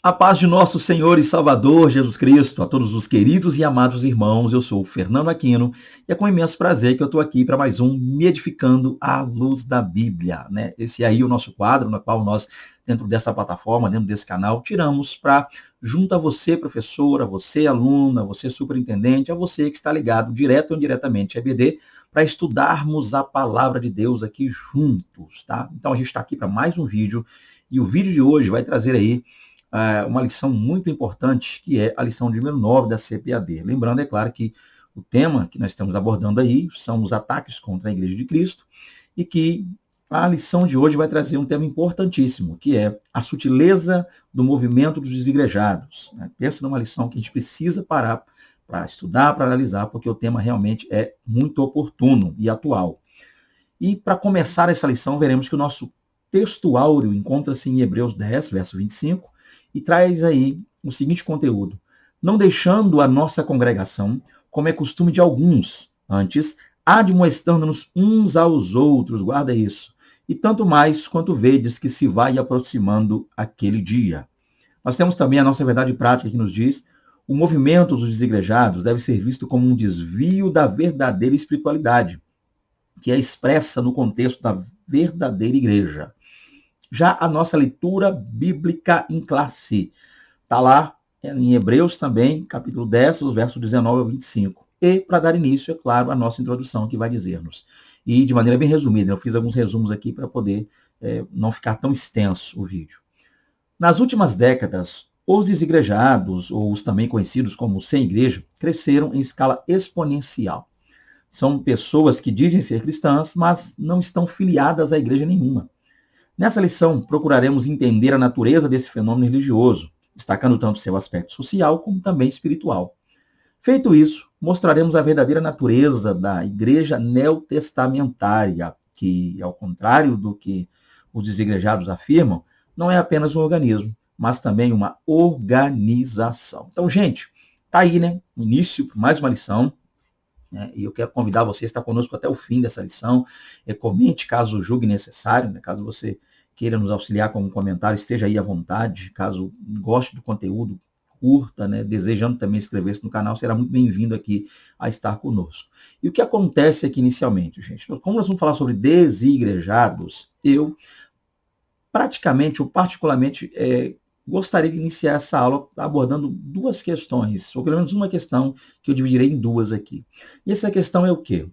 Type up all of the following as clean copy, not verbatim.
A paz de nosso Senhor e Salvador Jesus Cristo, a todos os queridos e amados irmãos, eu sou o Fernando Aquino e é com imenso prazer que eu estou aqui para mais um Me Edificando à Luz da Bíblia, né? Esse aí é o nosso quadro, no qual nós, dentro dessa plataforma, dentro desse canal, tiramos para, junto a você, professora, você, aluna, você, superintendente, a você que está ligado, direto ou indiretamente, à EBD, para estudarmos a palavra de Deus aqui juntos, tá? Então a gente está aqui para mais um vídeo e o vídeo de hoje vai trazer aí uma lição muito importante, que é a lição de número 9 da CPAD. Lembrando, é claro, que o tema que nós estamos abordando aí são os ataques contra a Igreja de Cristo, e que a lição de hoje vai trazer um tema importantíssimo, que é a sutileza do movimento dos desigrejados. Pensa numa lição que a gente precisa parar para estudar, para analisar, porque o tema realmente é muito oportuno e atual. E para começar essa lição, veremos que o nosso texto áureo encontra-se em Hebreus 10, verso 25, e traz aí o seguinte conteúdo: não deixando a nossa congregação, como é costume de alguns, antes, admoestando-nos uns aos outros, guarda isso, e tanto mais quanto vedes que se vai aproximando aquele dia. Nós temos também a nossa verdade prática que nos diz: o movimento dos desigrejados deve ser visto como um desvio da verdadeira espiritualidade, que é expressa no contexto da verdadeira igreja. Já a nossa leitura bíblica em classe está lá em Hebreus também, capítulo 10, os versos 19 ao 25. E, para dar início, é claro, a nossa introdução, que vai dizer-nos. E, de maneira bem resumida, eu fiz alguns resumos aqui para poder não ficar tão extenso o vídeo. Nas últimas décadas, os desigrejados, ou os também conhecidos como sem igreja, cresceram em escala exponencial. São pessoas que dizem ser cristãs, mas não estão filiadas a igreja nenhuma. Nessa lição, procuraremos entender a natureza desse fenômeno religioso, destacando tanto seu aspecto social como também espiritual. Feito isso, mostraremos a verdadeira natureza da igreja neotestamentária, que, ao contrário do que os desigrejados afirmam, não é apenas um organismo, mas também uma organização. Então, gente, tá aí, né? O início, mais uma lição. E eu quero convidar você a estar conosco até o fim dessa lição. Comente caso julgue necessário, né? Caso você queira nos auxiliar com um comentário, esteja aí à vontade. Caso goste do conteúdo, curta, né? Desejando também inscrever-se no canal, será muito bem-vindo aqui a estar conosco. E o que acontece aqui inicialmente, gente? Como nós vamos falar sobre desigrejados, eu praticamente ou particularmente gostaria de iniciar essa aula abordando duas questões, ou pelo menos uma questão que eu dividirei em duas aqui. E essa questão é o quê?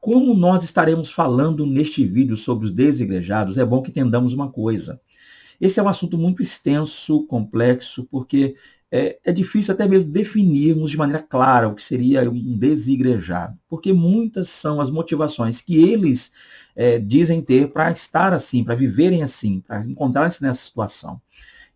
Como nós estaremos falando neste vídeo sobre os desigrejados, é bom que entendamos uma coisa. Esse é um assunto muito extenso, complexo, porque é difícil até mesmo definirmos de maneira clara o que seria um desigrejado, porque muitas são as motivações que eles dizem ter para estar assim, para viverem assim, para encontrar-se nessa situação.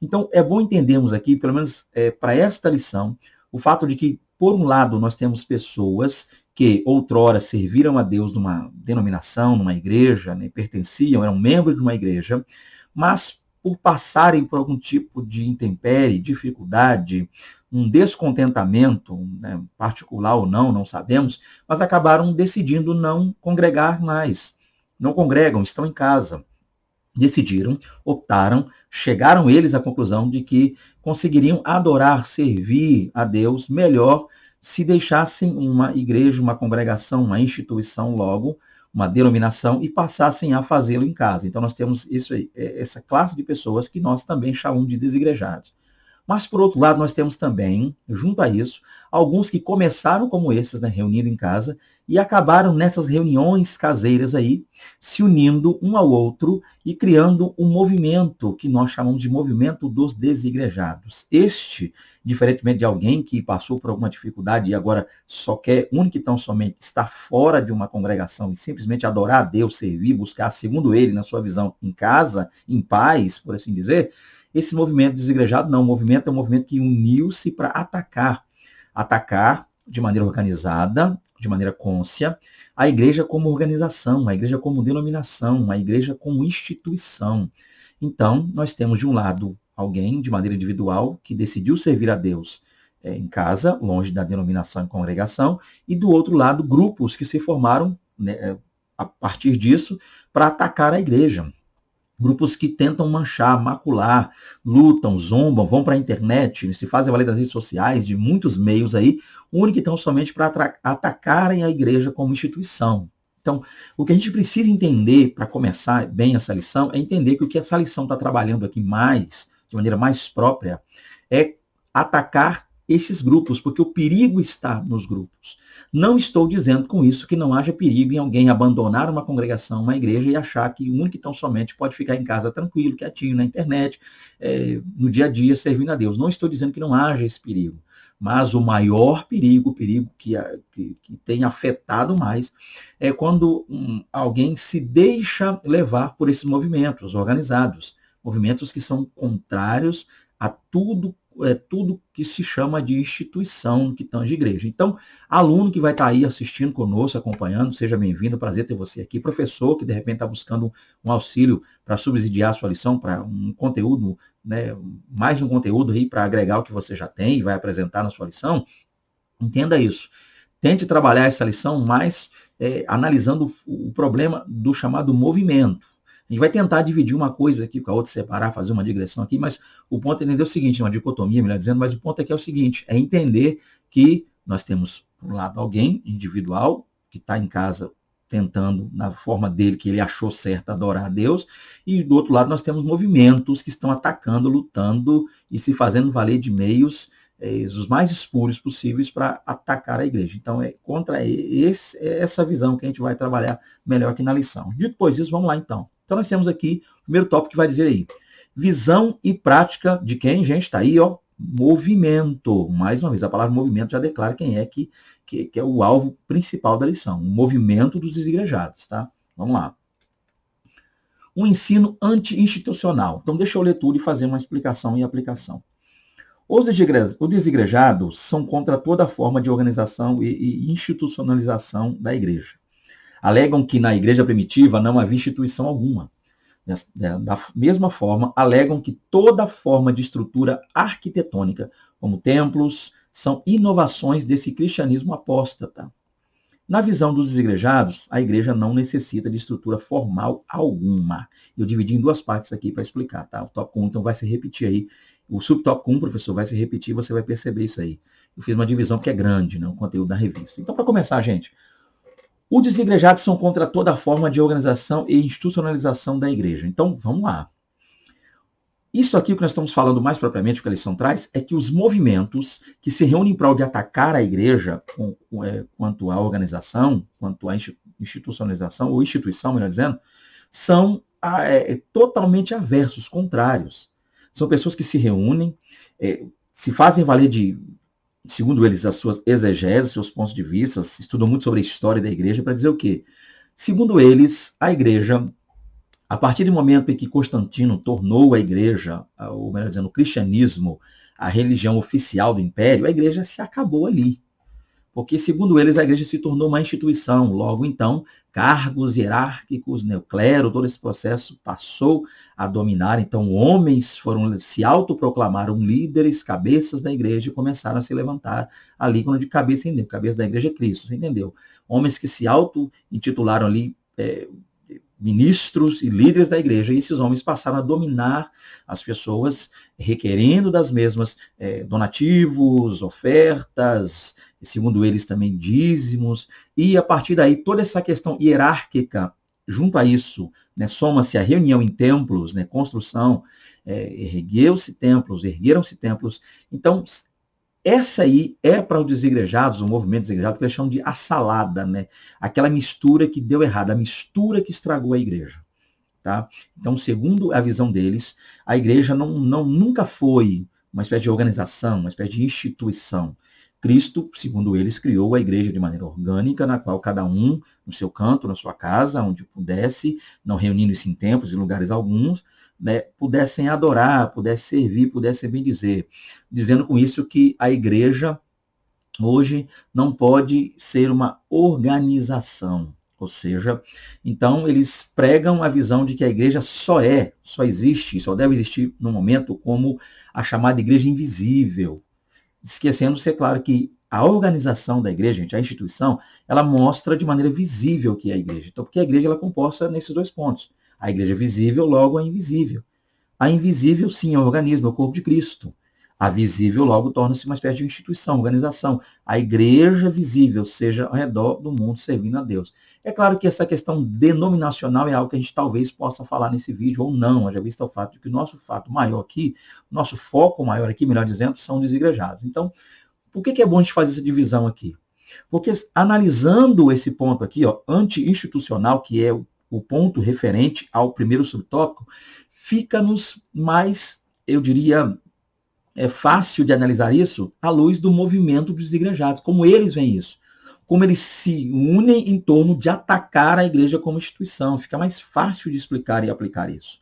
Então, é bom entendermos aqui, pelo menos para esta lição, o fato de que, por um lado, nós temos pessoas que outrora serviram a Deus numa denominação, numa igreja, né, pertenciam, eram membros de uma igreja, mas por passarem por algum tipo de intempérie, dificuldade, um descontentamento, né, particular ou não sabemos, mas acabaram decidindo não congregar mais. Não congregam, estão em casa. Decidiram, optaram, chegaram eles à conclusão de que conseguiriam adorar, servir a Deus melhor se deixassem uma igreja, uma congregação, uma instituição logo, uma denominação, e passassem a fazê-lo em casa. Então nós temos isso aí, essa classe de pessoas que nós também chamamos de desigrejados. Mas, por outro lado, nós temos também, junto a isso, alguns que começaram como esses, né, reunindo em casa, e acabaram nessas reuniões caseiras aí, se unindo um ao outro e criando um movimento que nós chamamos de movimento dos desigrejados. Este, diferentemente de alguém que passou por alguma dificuldade e agora só quer, único e tão somente, estar fora de uma congregação e simplesmente adorar a Deus, servir, buscar, segundo ele, na sua visão, em casa, em paz, por assim dizer, esse movimento desigrejado não, o movimento é um movimento que uniu-se para atacar de maneira organizada, de maneira cônscia, a igreja como organização, a igreja como denominação, a igreja como instituição. Então, nós temos de um lado alguém, de maneira individual, que decidiu servir a Deus em casa, longe da denominação e congregação, e do outro lado, grupos que se formaram, né, a partir disso, para atacar a igreja. Grupos que tentam manchar, macular, lutam, zombam, vão para a internet, se fazem valer das redes sociais, de muitos meios aí, único e tão somente para atacarem a igreja como instituição. Então, o que a gente precisa entender para começar bem essa lição é entender que o que essa lição está trabalhando aqui mais, de maneira mais própria, é atacar esses grupos, porque o perigo está nos grupos. Não estou dizendo com isso que não haja perigo em alguém abandonar uma congregação, uma igreja e achar que o único e tão somente pode ficar em casa tranquilo, quietinho, na internet, no dia a dia, servindo a Deus. Não estou dizendo que não haja esse perigo. Mas o maior perigo, o perigo que tem afetado mais, é quando alguém se deixa levar por esses movimentos organizados, movimentos que são contrários a tudo que se chama de instituição que tange igreja. Então, aluno que vai estar aí assistindo conosco, acompanhando, seja bem-vindo, prazer ter você aqui. Professor que de repente está buscando um auxílio para subsidiar a sua lição, para um conteúdo, né, mais um conteúdo aí para agregar o que você já tem e vai apresentar na sua lição, entenda isso. Tente trabalhar essa lição mais analisando o problema do chamado movimento. A gente vai tentar dividir uma coisa aqui com a outra, separar, fazer uma digressão aqui, mas o ponto é entender o seguinte, uma dicotomia, melhor dizendo, mas o ponto aqui é o seguinte, é entender que nós temos, por um lado, alguém individual, que está em casa tentando, na forma dele, que ele achou certo, adorar a Deus, e do outro lado nós temos movimentos que estão atacando, lutando e se fazendo valer de meios os mais espúrios possíveis para atacar a igreja. Então, é contra essa visão que a gente vai trabalhar melhor aqui na lição. Dito pois isso, vamos lá então. Então, nós temos aqui o primeiro tópico que vai dizer aí, visão e prática de quem, gente, está aí, ó, movimento. Mais uma vez, a palavra movimento já declara quem é que é o alvo principal da lição, o movimento dos desigrejados, tá? Vamos lá. Um ensino anti-institucional. Então, deixa eu ler tudo e fazer uma explicação e aplicação. Os desigrejados são contra toda forma de organização e institucionalização da igreja. Alegam que na igreja primitiva não havia instituição alguma. Da mesma forma, alegam que toda forma de estrutura arquitetônica, como templos, são inovações desse cristianismo apóstata. Na visão dos desigrejados, a igreja não necessita de estrutura formal alguma. Eu dividi em duas partes aqui para explicar, tá? O tópico 1, então, vai se repetir aí. O subtópico 1, professor, vai se repetir, você vai perceber isso aí. Eu fiz uma divisão que é grande, né? O conteúdo da revista. Então, para começar, gente, os desigrejados são contra toda forma de organização e institucionalização da igreja. Então, vamos lá. Isso aqui, o que nós estamos falando mais propriamente, o que a lição traz, é que os movimentos que se reúnem em prol de atacar a igreja quanto à organização, quanto à institucionalização, ou instituição, melhor dizendo, são totalmente aversos, contrários. São pessoas que se reúnem, se fazem valer segundo eles, as suas exegeses, seus pontos de vista, estudam muito sobre a história da igreja para dizer o quê? Segundo eles, a igreja, a partir do momento em que Constantino tornou a igreja, ou melhor dizendo, o cristianismo, a religião oficial do império, a igreja se acabou ali. Porque, segundo eles, a igreja se tornou uma instituição. Logo, então, cargos hierárquicos, o clero, todo esse processo passou a dominar. Então, homens se autoproclamaram líderes, cabeças da igreja e começaram a se levantar ali, quando de cabeça da igreja é Cristo, você entendeu? Homens que se auto-intitularam ali ministros e líderes da igreja, e esses homens passaram a dominar as pessoas, requerendo das mesmas donativos, ofertas, segundo eles também dízimos, e a partir daí toda essa questão hierárquica, junto a isso, soma-se a reunião em templos, construção, ergueram-se templos, então essa aí é para os desigrejados, o movimento desigrejado, que eles chamam de a salada, aquela mistura que deu errado, a mistura que estragou a igreja. Tá? Então, segundo a visão deles, a igreja nunca foi uma espécie de organização, uma espécie de instituição. Cristo, segundo eles, criou a igreja de maneira orgânica, na qual cada um, no seu canto, na sua casa, onde pudesse, não reunindo-se em templos, em lugares alguns, pudessem adorar, pudessem servir, pudessem bendizer. Dizendo com isso que a igreja, hoje, não pode ser uma organização. Ou seja, então eles pregam a visão de que a igreja só existe, só deve existir no momento como a chamada igreja invisível. Esquecendo-se, é claro, que a organização da igreja, gente, a instituição, ela mostra de maneira visível o que é a igreja. Então, porque a igreja ela é composta nesses dois pontos. A igreja visível, logo, é invisível. A invisível, sim, é o organismo, é o corpo de Cristo. A visível, logo, torna-se uma espécie de instituição, organização. A igreja visível, seja ao redor do mundo servindo a Deus. É claro que essa questão denominacional é algo que a gente talvez possa falar nesse vídeo ou não, haja visto o fato de que o nosso fato maior aqui, nosso foco maior aqui, melhor dizendo, são desigrejados. Então, por que é bom a gente fazer essa divisão aqui? Porque analisando esse ponto aqui, ó, anti-institucional, que é o ponto referente ao primeiro subtópico, fica-nos mais, eu diria, fácil de analisar isso à luz do movimento dos desigrejados, como eles veem isso, como eles se unem em torno de atacar a igreja como instituição. Fica mais fácil de explicar e aplicar isso.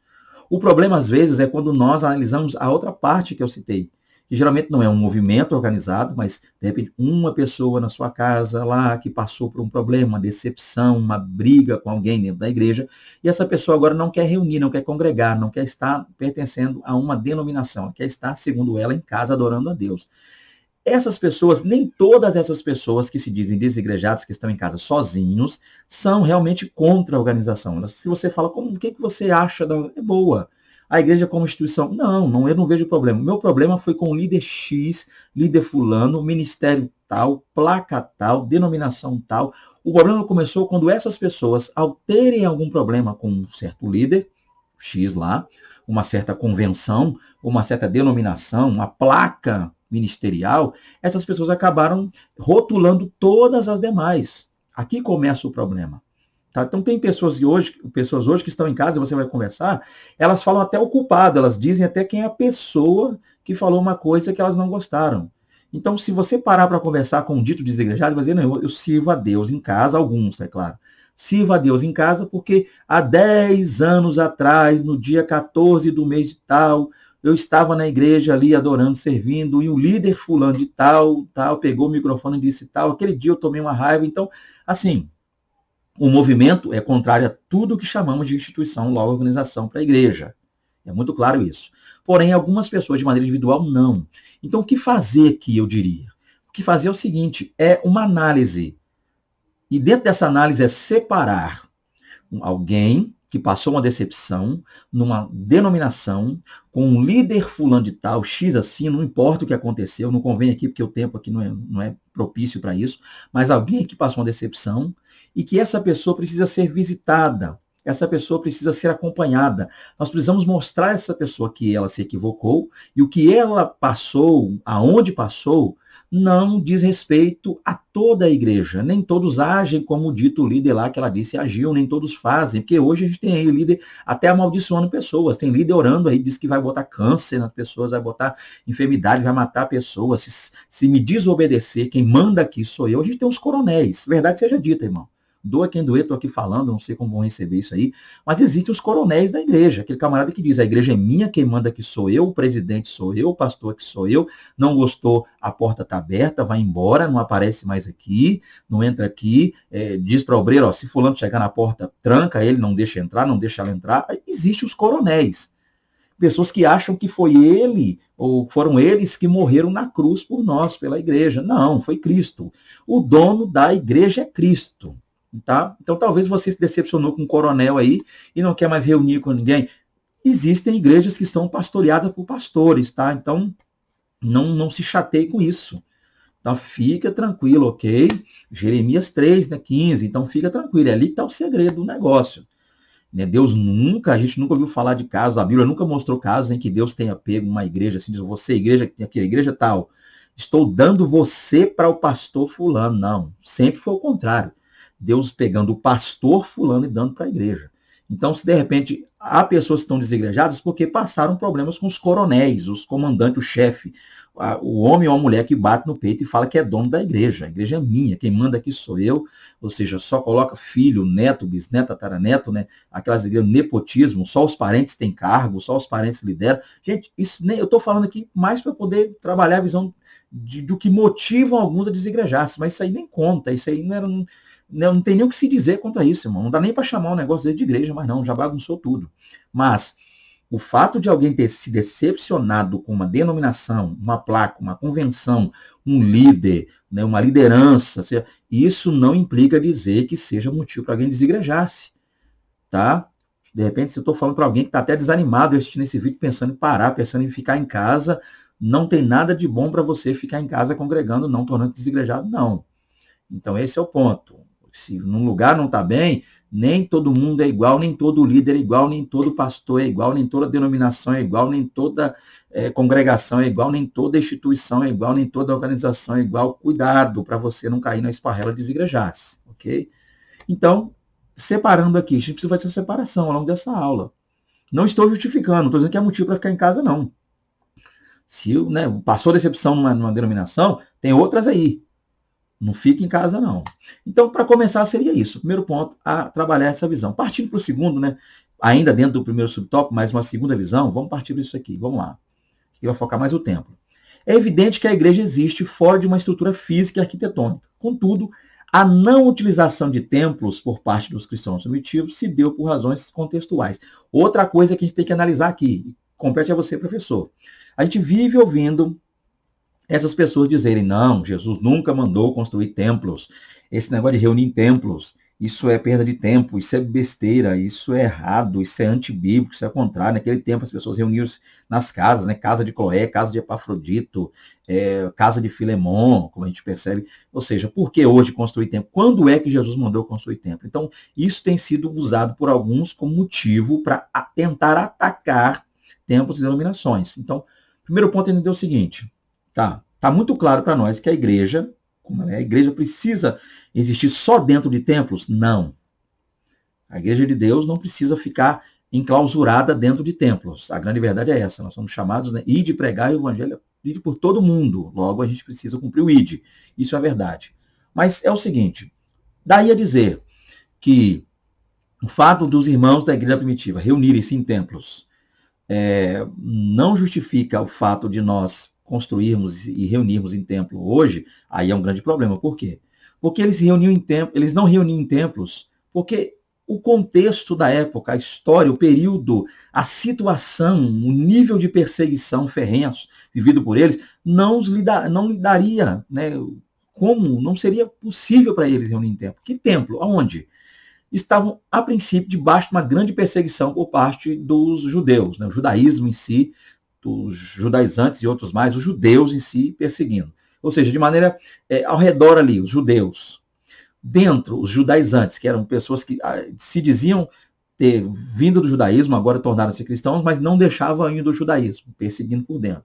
O problema, às vezes, é quando nós analisamos a outra parte que eu citei, que geralmente não é um movimento organizado, mas, de repente, uma pessoa na sua casa lá que passou por um problema, uma decepção, uma briga com alguém dentro da igreja, e essa pessoa agora não quer reunir, não quer congregar, não quer estar pertencendo a uma denominação, quer estar, segundo ela, em casa adorando a Deus. Essas pessoas, nem todas essas pessoas que se dizem desigrejados, que estão em casa sozinhos, são realmente contra a organização. Se você fala, o que você acha é boa? A igreja como instituição? Não, eu não vejo problema. O meu problema foi com o líder X, líder fulano, ministério tal, placa tal, denominação tal. O problema começou quando essas pessoas, ao terem algum problema com um certo líder, X lá, uma certa convenção, uma certa denominação, uma placa ministerial, essas pessoas acabaram rotulando todas as demais. Aqui começa o problema. Tá? Então tem pessoas hoje que estão em casa, você vai conversar, elas falam até o culpado, elas dizem até quem é a pessoa que falou uma coisa que elas não gostaram. Então, se você parar para conversar com um dito desigrejado, vai dizer, não, eu sirvo a Deus em casa, alguns, é claro. Sirvo a Deus em casa porque há 10 anos atrás, no dia 14 do mês de tal, eu estava na igreja ali adorando, servindo, e o líder fulano de tal, pegou o microfone e disse tal, aquele dia eu tomei uma raiva. Então, assim, o movimento é contrário a tudo que chamamos de instituição, logo organização para a igreja. É muito claro isso. Porém, algumas pessoas de maneira individual não. Então, o que fazer aqui, eu diria? O que fazer é o seguinte, é uma análise. E dentro dessa análise é separar alguém que passou uma decepção numa denominação, com um líder fulano de tal, X assim, não importa o que aconteceu, não convém aqui porque o tempo aqui não é propício para isso, mas alguém que passou uma decepção e que essa pessoa precisa ser visitada, essa pessoa precisa ser acompanhada. Nós precisamos mostrar a essa pessoa que ela se equivocou e o que ela passou, aonde passou, não diz respeito a toda a igreja. Nem todos agem como o dito líder lá que ela disse agiu, nem todos fazem, porque hoje a gente tem aí líder até amaldiçoando pessoas. Tem líder orando aí, diz que vai botar câncer nas pessoas, vai botar enfermidade, vai matar pessoas. Se me desobedecer, quem manda aqui sou eu. A gente tem uns coronéis, verdade seja dita, irmão. Doa quem doer, estou aqui falando, não sei como vão receber isso aí, mas existem os coronéis da igreja, aquele camarada que diz, a igreja é minha, quem manda aqui sou eu, o presidente sou eu, o pastor aqui sou eu, não gostou, a porta está aberta, vai embora, não aparece mais aqui, não entra aqui, diz para o obreiro, ó, se fulano chegar na porta, tranca ele, não deixa entrar, não deixa ela entrar. Existem os coronéis, pessoas que acham que foi ele, ou foram eles que morreram na cruz por nós, pela igreja. Não, foi Cristo. O dono da igreja é Cristo. Tá? Então, talvez você se decepcionou com um coronel aí e não quer mais reunir com ninguém. Existem igrejas que são pastoreadas por pastores, tá? Então, não se chateie com isso. Então, fica tranquilo, ok? Jeremias 3, né, 15. Então, fica tranquilo. É ali que está o segredo do negócio. Né? A gente nunca ouviu falar de casos, a Bíblia nunca mostrou casos em que Deus tenha pego uma igreja assim, diz, você, igreja, aqui, a igreja tal, estou dando você para o pastor fulano. Não, sempre foi o contrário. Deus pegando o pastor fulano e dando para a igreja. Então, se de repente há pessoas que estão desigrejadas porque passaram problemas com os coronéis, os comandantes, o chefe, o homem ou a mulher que bate no peito e fala que é dono da igreja. A igreja é minha, quem manda aqui sou eu. Ou seja, só coloca filho, neto, bisneto, tataraneto, né? Aquelas igrejas, nepotismo, só os parentes têm cargo, só os parentes lideram. Gente, isso nem eu estou falando aqui mais para poder trabalhar a visão do que motivam alguns a desigrejar-se, mas isso aí nem conta, isso aí não tem nem o que se dizer contra isso, irmão. Não dá nem para chamar um negócio de igreja, mas não, já bagunçou tudo. Mas o fato de alguém ter se decepcionado com uma denominação, uma placa, uma convenção, um líder, né, uma liderança, isso não implica dizer que seja motivo para alguém desigrejar-se. Tá? De repente, se eu estou falando para alguém que está até desanimado assistindo esse vídeo, pensando em parar, pensando em ficar em casa, não tem nada de bom para você ficar em casa congregando, não, tornando desigrejado, não. Então, esse é o ponto. Se num lugar não está bem, nem todo mundo é igual, nem todo líder é igual, nem todo pastor é igual, nem toda denominação é igual, nem toda congregação é igual, nem toda instituição é igual, nem toda organização é igual. Cuidado para você não cair na esparrela de desigrejar-se, ok? Então, separando aqui, a gente precisa fazer essa separação ao longo dessa aula. Não estou justificando, não estou dizendo que é motivo para ficar em casa, não. Se passou decepção numa denominação, tem outras aí. Não fique em casa, não. Então, para começar, seria isso. Primeiro ponto, a trabalhar essa visão. Partindo para o segundo, ainda dentro do primeiro subtópico, mais uma segunda visão, vamos partir para isso aqui. Vamos lá. Aqui vai focar mais o templo. É evidente que a igreja existe fora de uma estrutura física e arquitetônica. Contudo, a não utilização de templos por parte dos cristãos primitivos se deu por razões contextuais. Outra coisa que a gente tem que analisar aqui, compete a você, professor. A gente vive ouvindo essas pessoas dizerem, não, Jesus nunca mandou construir templos. Esse negócio de reunir em templos, isso é perda de tempo, isso é besteira, isso é errado, isso é antibíblico, isso é contrário. Naquele tempo as pessoas reuniam-se nas casas, casa de Cloé, casa de Epafrodito, casa de Filemon, como a gente percebe. Ou seja, por que hoje construir templo? Quando é que Jesus mandou construir templo? Então, isso tem sido usado por alguns como motivo para tentar atacar templos e denominações. Então, o primeiro ponto é entender o seguinte, tá muito claro para nós que a igreja, a igreja precisa existir só dentro de templos? Não. A igreja de Deus não precisa ficar enclausurada dentro de templos. A grande verdade é essa. Nós somos chamados, ir de pregar o evangelho, ir por todo mundo. Logo, a gente precisa cumprir o ID. Isso é a verdade. Mas é o seguinte, daí a dizer que o fato dos irmãos da igreja primitiva reunirem-se em templos não justifica o fato de nós construirmos e reunirmos em templo hoje, aí é um grande problema. Por quê? Porque eles não reuniam em templos, porque o contexto da época, a história, o período, a situação, o nível de perseguição ferrenha vivido por eles, não lhe daria, como, não seria possível para eles reunir em templo. Que templo? Aonde? Estavam, a princípio, debaixo de uma grande perseguição por parte dos judeus, o judaísmo em si, os judaizantes e outros mais, os judeus em si perseguindo. Ou seja, de maneira ao redor ali, os judeus. Dentro, os judaizantes, que eram pessoas que se diziam ter vindo do judaísmo, agora tornaram-se cristãos, mas não deixavam ainda o judaísmo, perseguindo por dentro.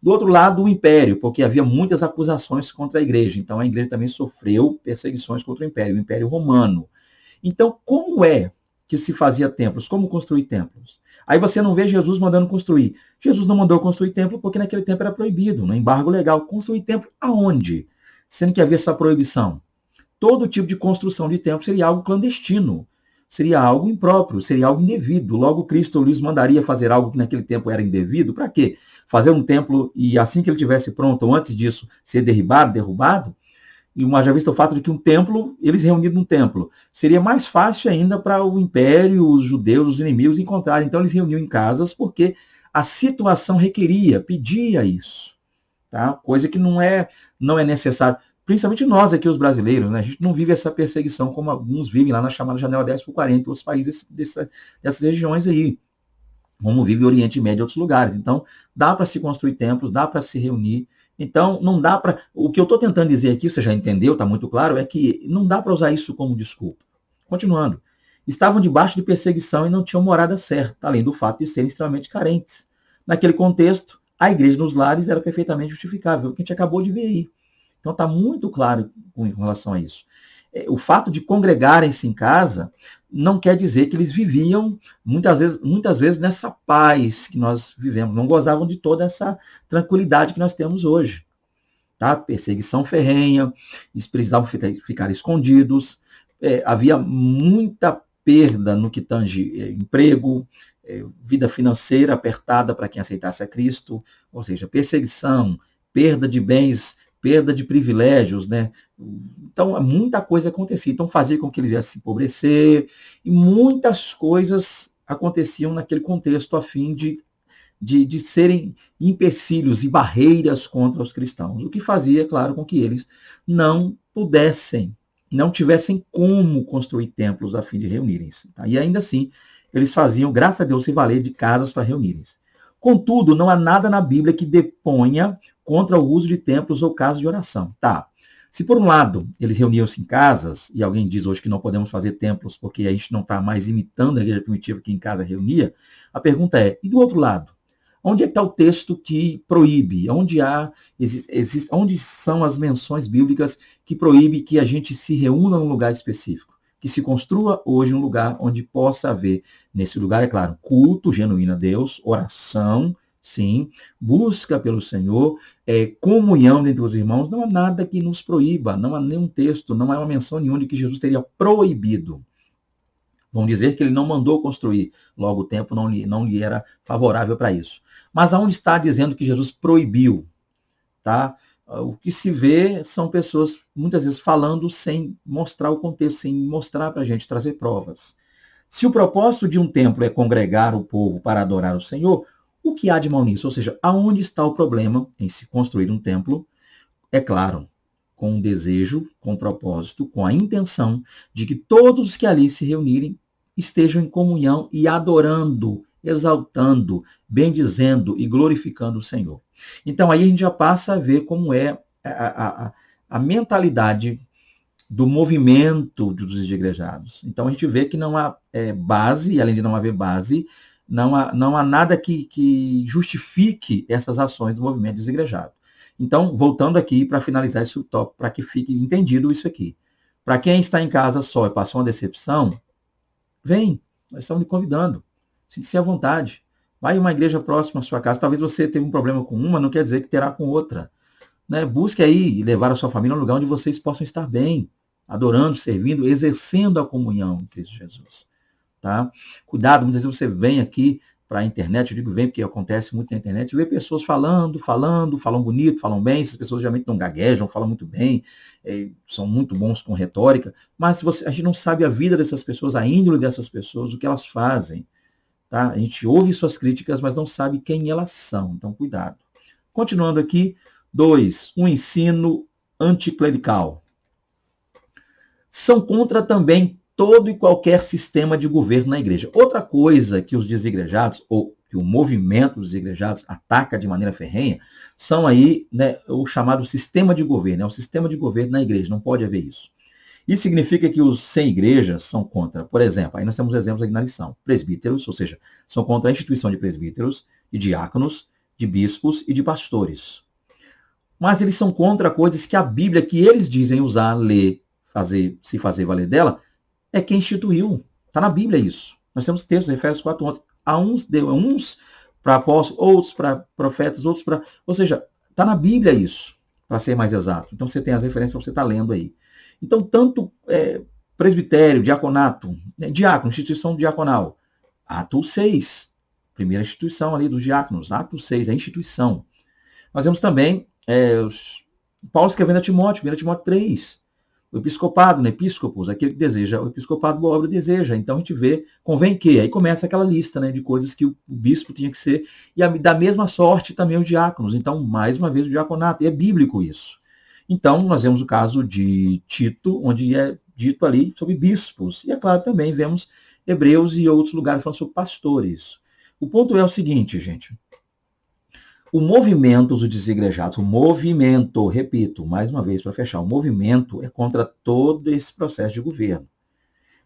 Do outro lado, o império, porque havia muitas acusações contra a igreja. Então, a igreja também sofreu perseguições contra o Império Romano. Então, como é que se fazia templos? Como construir templos? Aí você não vê Jesus mandando construir. Jesus não mandou construir templo porque naquele tempo era proibido, no embargo legal. Construir templo aonde? Sendo que havia essa proibição. Todo tipo de construção de templo seria algo clandestino, seria algo impróprio, seria algo indevido. Logo, Cristo lhes mandaria fazer algo que naquele tempo era indevido. Para quê? Fazer um templo e assim que ele estivesse pronto, ou antes disso, ser derrubado, e já visto o fato de que um templo, eles reunidos num templo, seria mais fácil ainda para o império, os judeus, os inimigos encontrarem. Então eles reuniam em casas porque a situação requeria, pedia isso. Tá? Coisa que não é necessário. Principalmente nós aqui, os brasileiros, a gente não vive essa perseguição como alguns vivem lá na chamada janela 10/40, os países dessas regiões aí, como vive o Oriente Médio e outros lugares. Então, dá para se construir templos, dá para se reunir. Então, não dá para... O que eu estou tentando dizer aqui, você já entendeu, está muito claro, é que não dá para usar isso como desculpa. Continuando. Estavam debaixo de perseguição e não tinham morada certa, além do fato de serem extremamente carentes. Naquele contexto, a igreja nos lares era perfeitamente justificável, o que a gente acabou de ver aí. Então, está muito claro com relação a isso. O fato de congregarem-se em casa não quer dizer que eles viviam, muitas vezes, nessa paz que nós vivemos. Não gozavam de toda essa tranquilidade que nós temos hoje. Tá? Perseguição ferrenha, eles precisavam ficar escondidos, havia muita perda no que tange emprego, vida financeira apertada para quem aceitasse a Cristo, ou seja, perseguição, perda de bens, perda de privilégios, Então, muita coisa acontecia. Então, fazia com que ele viesse se empobrecer, e muitas coisas aconteciam naquele contexto a fim de serem empecilhos e barreiras contra os cristãos. O que fazia, claro, com que eles não tivessem como construir templos a fim de reunirem-se. Tá? E ainda assim, eles faziam, graças a Deus, se valer de casas para reunirem-se. Contudo, não há nada na Bíblia que deponha contra o uso de templos ou casas de oração. Tá. Se por um lado eles reuniam-se em casas, e alguém diz hoje que não podemos fazer templos porque a gente não está mais imitando a igreja primitiva que em casa reunia, a pergunta é, e do outro lado? Onde é que está o texto que proíbe? Onde são as menções bíblicas que proíbem que a gente se reúna num lugar específico? Que se construa hoje um lugar onde possa haver, nesse lugar, é claro, culto genuíno a Deus, oração, sim, busca pelo Senhor, comunhão entre os irmãos. Não há nada que nos proíba, não há nenhum texto, não há uma menção nenhuma de que Jesus teria proibido. Vão dizer que ele não mandou construir, logo o tempo não lhe era favorável para isso. Mas aonde está dizendo que Jesus proibiu? Tá? O que se vê são pessoas, muitas vezes, falando sem mostrar o contexto, sem mostrar para a gente, trazer provas. Se o propósito de um templo é congregar o povo para adorar o Senhor, o que há de mal nisso? Ou seja, aonde está o problema em se construir um templo? É claro, com um desejo, com um propósito, com a intenção de que todos os que ali se reunirem estejam em comunhão e adorando, exaltando, bendizendo e glorificando o Senhor. Então aí a gente já passa a ver como é a mentalidade do movimento dos desigrejados. Então a gente vê que não há base, e além de não haver base, não há nada que justifique essas ações do movimento desigrejado. Então, voltando aqui para finalizar esse tópico, para que fique entendido isso aqui. Para quem está em casa só e passou uma decepção, vem, nós estamos lhe convidando. Sinta-se à vontade. Vai em uma igreja próxima à sua casa. Talvez você tenha um problema com uma, não quer dizer que terá com outra. Né? Busque aí levar a sua família a um lugar onde vocês possam estar bem, adorando, servindo, exercendo a comunhão em Cristo Jesus. Tá? Cuidado, muitas vezes você vem aqui para a internet, eu digo vem porque acontece muito na internet, vê pessoas falam bonito, falam bem, essas pessoas geralmente não gaguejam, falam muito bem, são muito bons com retórica, mas a gente não sabe a vida dessas pessoas, a índole dessas pessoas, o que elas fazem. Tá? A gente ouve suas críticas, mas não sabe quem elas são, então cuidado. Continuando aqui, 2, um ensino anticlerical. São contra também todo e qualquer sistema de governo na igreja. Outra coisa que os desigrejados, ou que o movimento dos desigrejados ataca de maneira ferrenha, são aí, né, o chamado sistema de governo. É um sistema de governo na igreja, não pode haver isso. Isso significa que os sem igrejas são contra, por exemplo, aí nós temos exemplos aqui na lição, presbíteros, ou seja, são contra a instituição de presbíteros, de diáconos, de bispos e de pastores. Mas eles são contra coisas que a Bíblia, que eles dizem usar, ler, se fazer valer dela, é quem instituiu. Está na Bíblia isso. Nós temos textos, Efésios 4:11. Há uns para apóstolos, outros para profetas, outros para... Ou seja, está na Bíblia isso, para ser mais exato. Então você tem as referências para você estar lendo aí. Então, tanto presbitério, diaconato, diácono, instituição diaconal, Atos 6, primeira instituição ali dos diáconos, Atos 6, a instituição. Nós vemos também Paulo escrevendo a Timóteo, 1 Timóteo 3, o episcopado, né, episcopos, aquele que deseja, o episcopado boa obra deseja. Então a gente vê, convém que, aí começa aquela lista, né, de coisas que o bispo tinha que ser, e da mesma sorte também os diáconos. Então, mais uma vez, o diaconato, e é bíblico isso. Então, nós vemos o caso de Tito, onde é dito ali sobre bispos. E, é claro, também vemos Hebreus e outros lugares falando sobre pastores. O ponto é o seguinte, gente. O movimento dos desigrejados, repito, mais uma vez para fechar, o movimento é contra todo esse processo de governo.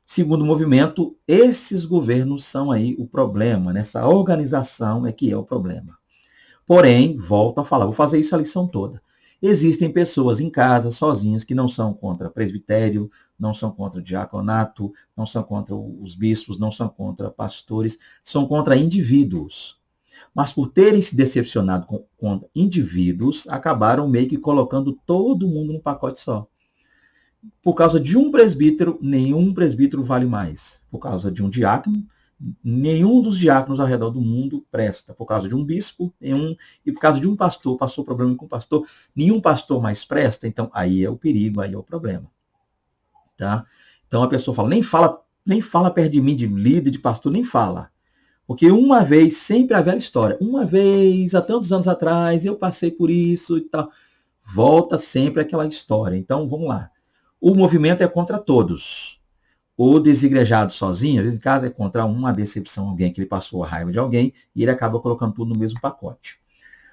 Segundo o movimento, esses governos são aí o problema, nessa organização é que é o problema. Porém, volto a falar, vou fazer isso a lição toda. Existem pessoas em casa, sozinhas, que não são contra presbitério, não são contra diaconato, não são contra os bispos, não são contra pastores, são contra indivíduos. Mas por terem se decepcionado com indivíduos, acabaram meio que colocando todo mundo num pacote só. Por causa de um presbítero, nenhum presbítero vale mais. Por causa de um diácono, nenhum dos diáconos ao redor do mundo presta. Por causa de um bispo, nenhum. E por causa de um pastor, passou problema com o pastor, nenhum pastor mais presta. Então, aí é o perigo, aí é o problema. Tá? Então, a pessoa fala, nem fala perto de mim, de líder, de pastor, nem fala. Porque uma vez, sempre a velha história, uma vez, há tantos anos atrás, eu passei por isso e tal. Volta sempre aquela história. Então, vamos lá. O movimento é contra todos. O desigrejado sozinho, às vezes em casa, é contra uma decepção, alguém que ele passou a raiva de alguém, e ele acaba colocando tudo no mesmo pacote.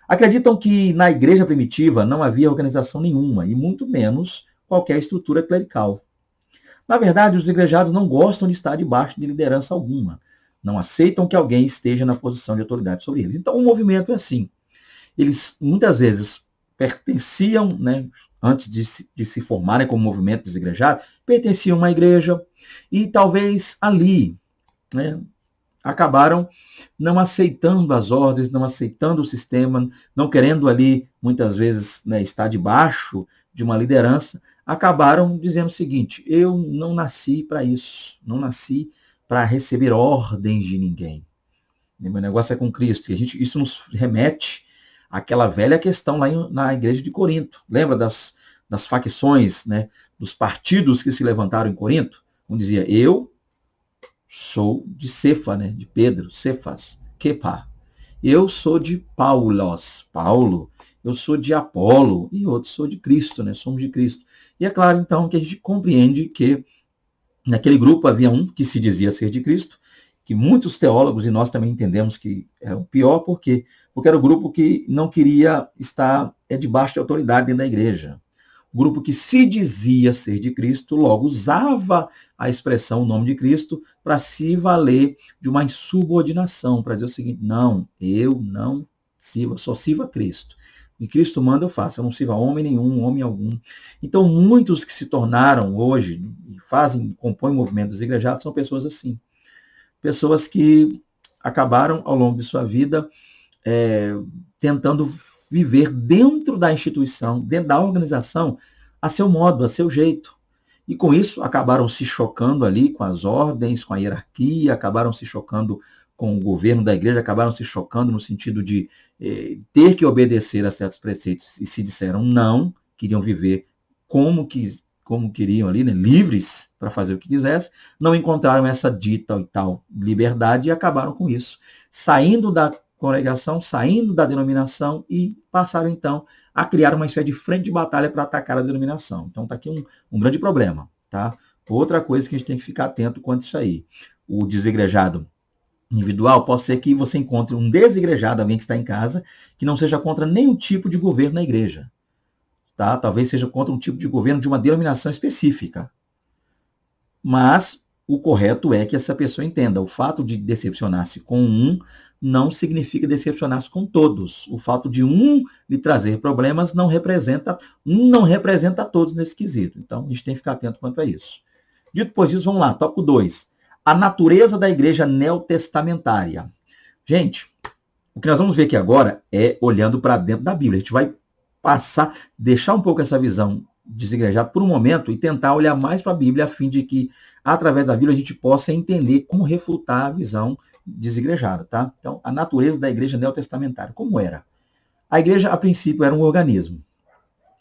Acreditam que na igreja primitiva não havia organização nenhuma, e muito menos qualquer estrutura clerical. Na verdade, os igrejados não gostam de estar debaixo de liderança alguma. Não aceitam que alguém esteja na posição de autoridade sobre eles. Então, o movimento é assim. Eles, muitas vezes, pertenciam, né, antes de se formarem como movimento desigrejado, pertenciam a uma igreja e talvez ali, né, acabaram não aceitando as ordens, não aceitando o sistema, não querendo ali, muitas vezes, né, estar debaixo de uma liderança, acabaram dizendo o seguinte: eu não nasci para isso, não nasci para receber ordens de ninguém. Meu negócio é com Cristo. E isso nos remete àquela velha questão lá na igreja de Corinto. Lembra das facções, né, dos partidos que se levantaram em Corinto? Um dizia: eu sou de Cefa, né, de Pedro, Cefas, Kepa. Eu sou de Paulos, Paulo. Eu sou de Apolo e outros sou de Cristo, né? Somos de Cristo. E é claro, então, que a gente compreende que naquele grupo havia um que se dizia ser de Cristo, que muitos teólogos e nós também entendemos que era o pior, por quê? Porque era o grupo que não queria estar debaixo de autoridade dentro da igreja. O grupo que se dizia ser de Cristo, logo usava a expressão o nome de Cristo para se valer de uma insubordinação, para dizer o seguinte: não, eu não sirvo, só sirvo a Cristo. E Cristo manda, eu faço, eu não sirvo a homem nenhum, homem algum. Então, muitos que se tornaram hoje, compõem o movimento dos igrejados, são pessoas assim. Pessoas que acabaram, ao longo de sua vida, tentando viver dentro da instituição, dentro da organização, a seu modo, a seu jeito. E com isso acabaram se chocando ali com as ordens, com a hierarquia, acabaram se chocando com o governo da igreja, acabaram se chocando no sentido de ter que obedecer a certos preceitos e se disseram não, queriam viver como queriam ali, né, livres para fazer o que quisessem, não encontraram essa dita e tal liberdade e acabaram com isso, saindo da congregação, saindo da denominação e passaram então a criar uma espécie de frente de batalha para atacar a denominação. Então está aqui um grande problema, tá? Outra coisa que a gente tem que ficar atento quanto a isso aí. O desigrejado individual, pode ser que você encontre um desigrejado, alguém que está em casa, que não seja contra nenhum tipo de governo na igreja. Tá? Talvez seja contra um tipo de governo de uma denominação específica. Mas o correto é que essa pessoa entenda, o fato de decepcionar-se com um não significa decepcionar-se com todos. O fato de um lhe trazer problemas não representa todos nesse quesito. Então, a gente tem que ficar atento quanto a isso. Dito por isso, vamos lá, tópico 2. A natureza da igreja neotestamentária. Gente, o que nós vamos ver aqui agora é olhando para dentro da Bíblia. A gente vai deixar um pouco essa visão desigrejada por um momento e tentar olhar mais para a Bíblia, a fim de que, através da Bíblia, a gente possa entender como refutar a visão desigrejada, tá? Então, a natureza da igreja neotestamentária, como era? A igreja, a princípio, era um organismo.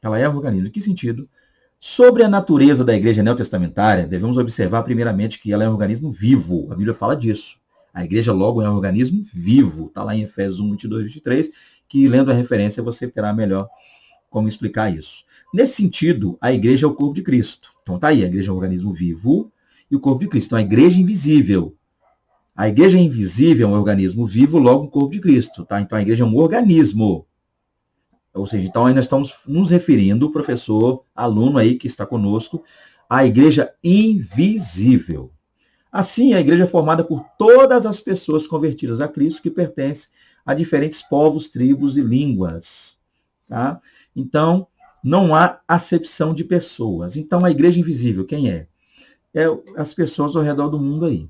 Ela é um organismo. Em que sentido? Sobre a natureza da igreja neotestamentária, devemos observar, primeiramente, que ela é um organismo vivo. A Bíblia fala disso. A igreja, logo, é um organismo vivo. Está lá em Efésios 1, 22, 23, que, lendo a referência, você terá melhor como explicar isso. Nesse sentido, a igreja é o corpo de Cristo. Então tá aí, a igreja é um organismo vivo e o corpo de Cristo. Então a igreja é invisível. A igreja é invisível, é um organismo vivo, logo o corpo de Cristo. Tá? Então a igreja é um organismo. Ou seja, então aí nós estamos nos referindo, professor, aluno aí que está conosco, à igreja invisível. Assim, a igreja é formada por todas as pessoas convertidas a Cristo que pertencem a diferentes povos, tribos e línguas. Tá? Então, não há acepção de pessoas. Então, a igreja invisível, quem é? É as pessoas ao redor do mundo aí.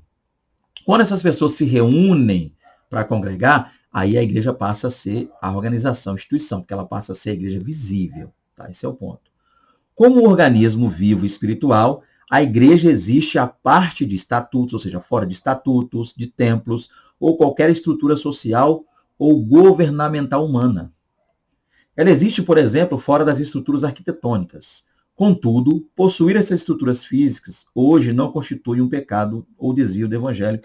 Quando essas pessoas se reúnem para congregar, aí a igreja passa a ser a organização, a instituição, porque ela passa a ser a igreja visível. Tá? Esse é o ponto. Como organismo vivo e espiritual, a igreja existe a parte de estatutos, ou seja, fora de estatutos, de templos, ou qualquer estrutura social ou governamental humana. Ela existe, por exemplo, fora das estruturas arquitetônicas. Contudo, possuir essas estruturas físicas hoje não constitui um pecado ou desvio do evangelho,